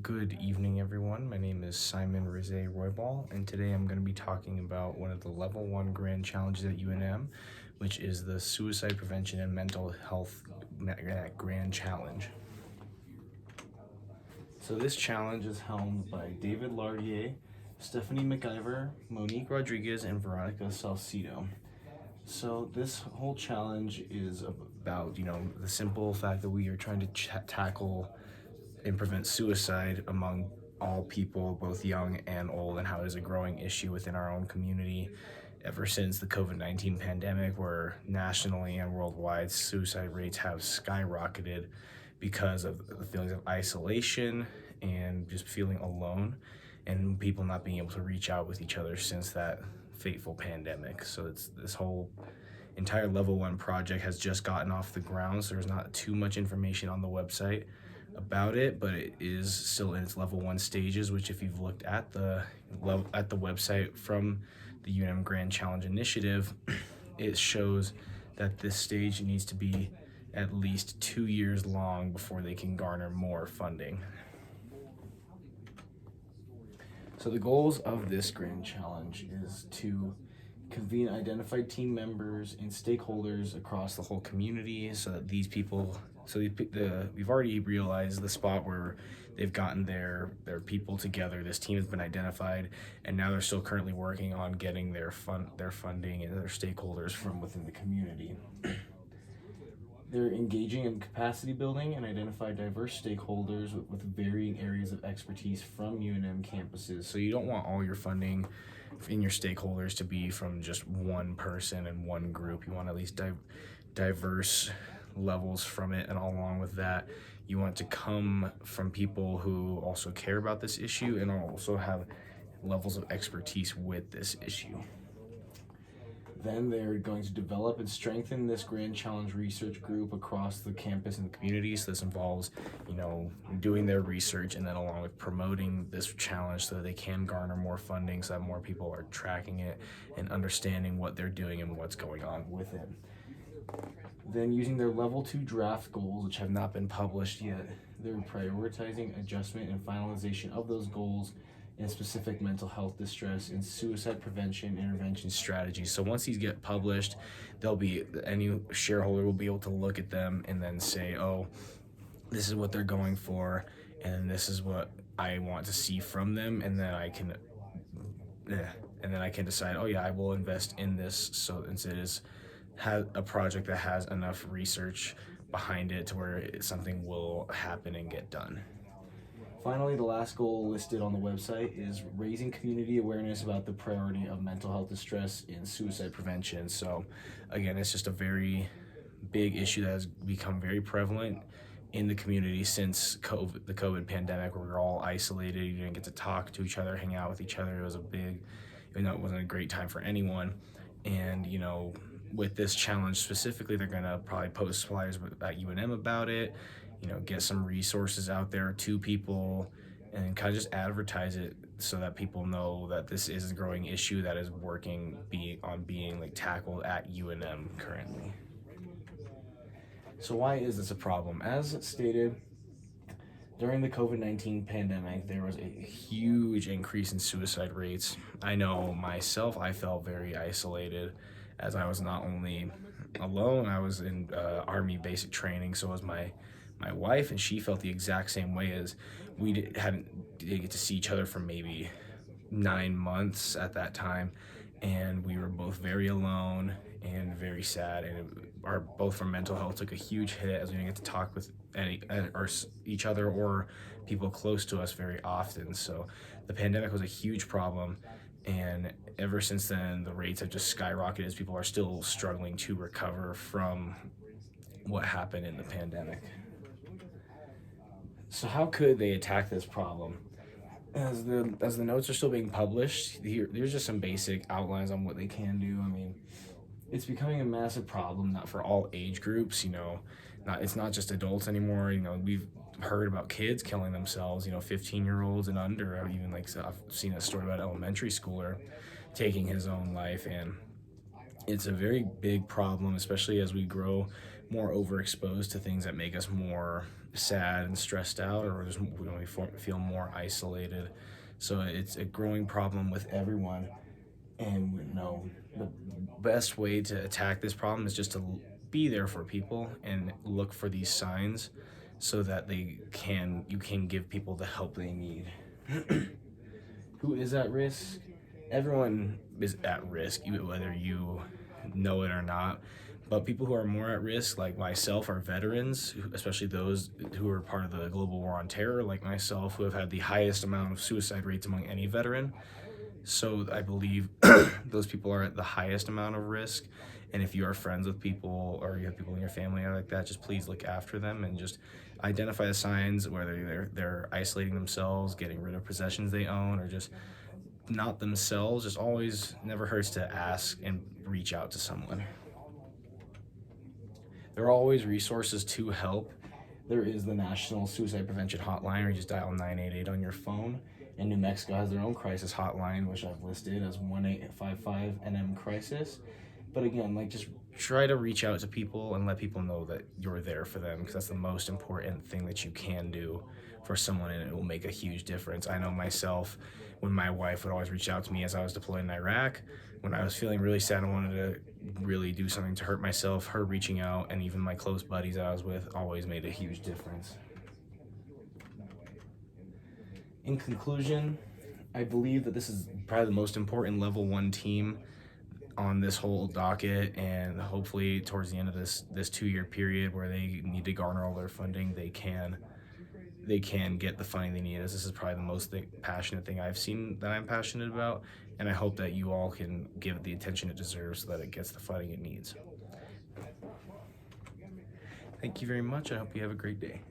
Good evening, everyone. My name is Simon Rizé Roybal, and today I'm going to be talking about one of the Level 1 Grand Challenges at UNM, which is the Suicide Prevention and Mental Health Grand Challenge. So this challenge is helmed by David Lardier, Stephanie McIver, Monique Rodriguez, and Veronica Salcido. So this whole challenge is about, the simple fact that we are trying to tackle and prevent suicide among all people, both young and old, and how it is a growing issue within our own community ever since the COVID-19 pandemic, where nationally and worldwide suicide rates have skyrocketed because of the feelings of isolation and just feeling alone and people not being able to reach out with each other since that fateful pandemic. So it's this whole entire level 1 project has just gotten off the ground, so there's not too much information on the website about it, but it is still in its level 1 stages, which if you've looked at the website from the UNM Grand Challenge Initiative, it shows that this stage needs to be at least 2 years long before they can garner more funding. So the goals of this Grand Challenge is to convene identified team members and stakeholders across the whole community so that these people, we've already realized the spot where they've gotten their people together. This team has been identified, and now they're still currently working on getting their funding and their stakeholders from within the community. They're engaging in capacity building and identify diverse stakeholders with varying areas of expertise from UNM campuses. So you don't want all your funding in your stakeholders to be from just one person and one group. You want at least diverse levels from it, and along with that, you want to come from people who also care about this issue and also have levels of expertise with this issue. Then they're going to develop and strengthen this Grand Challenge research group across the campus and the community. So this involves, doing their research and then along with promoting this challenge so that they can garner more funding so that more people are tracking it and understanding what they're doing and what's going on with it. Then using their level 2 draft goals, which have not been published yet, they're prioritizing adjustment and finalization of those goals and specific mental health distress and suicide prevention intervention strategies. So once these get published, any shareholder will be able to look at them and then say, oh, this is what they're going for, and this is what I want to see from them, and then I can decide, oh yeah, I will invest in this. So it has a project that has enough research behind it to where something will happen and get done. Finally, the last goal listed on the website is raising community awareness about the priority of mental health distress in suicide prevention. So again, it's just a very big issue that has become very prevalent in the community since the COVID pandemic, where we were all isolated. You didn't get to talk to each other, hang out with each other. It was it wasn't a great time for anyone. And, with this challenge specifically, they're gonna probably post flyers at UNM about it, get some resources out there to people and kind of just advertise it so that people know that this is a growing issue that is being tackled at UNM currently. So why is this a problem? As stated, during the COVID-19 pandemic, there was a huge increase in suicide rates. I know myself, I felt very isolated as I was not only alone, I was in Army basic training, so was my wife, and she felt the exact same way. As we didn't get to see each other for maybe 9 months at that time, and we were both very alone and very sad, and both from mental health took a huge hit as we didn't get to talk with each other or people close to us very often. So the pandemic was a huge problem, and ever since then the rates have just skyrocketed as people are still struggling to recover from what happened in the pandemic. So how could they attack this problem? As the notes are still being published, there's just some basic outlines on what they can do. I mean, it's becoming a massive problem, not for all age groups. It's not just adults anymore. We've heard about kids killing themselves. 15-year-olds and under. I've seen a story about an elementary schooler taking his own life, and it's a very big problem, especially as we grow more overexposed to things that make us more sad and stressed out, or just we feel more isolated. So it's a growing problem with everyone. And the best way to attack this problem is just to be there for people and look for these signs so that you can give people the help they need. Who is at risk? Everyone is at risk, whether you know it or not. But people who are more at risk, like myself, are veterans, especially those who are part of the global war on terror, like myself, who have had the highest amount of suicide rates among any veteran. So I believe those people are at the highest amount of risk. And if you are friends with people or you have people in your family like that, just please look after them and just identify the signs, whether they're isolating themselves, getting rid of possessions they own, or just not themselves. Just always never hurts to ask and reach out to someone. There are always resources to help. There is the National Suicide Prevention Hotline, where you just dial 988 on your phone. And New Mexico has their own crisis hotline, which I've listed as 1-855-NM crisis. But again, just try to reach out to people and let people know that you're there for them, because that's the most important thing that you can do for someone, and it will make a huge difference. I know myself, when my wife would always reach out to me as I was deployed in Iraq, when I was feeling really sad and wanted to really do something to hurt myself, her reaching out, and even my close buddies I was with, always made a huge difference. In conclusion, I believe that this is probably the most important level 1 team on this whole docket, and hopefully towards the end of this 2-year period where they need to garner all their funding, they can get the funding they need. As this is probably the most passionate thing I've seen that I'm passionate about, and I hope that you all can give it the attention it deserves so that it gets the funding it needs. Thank you very much. I hope you have a great day.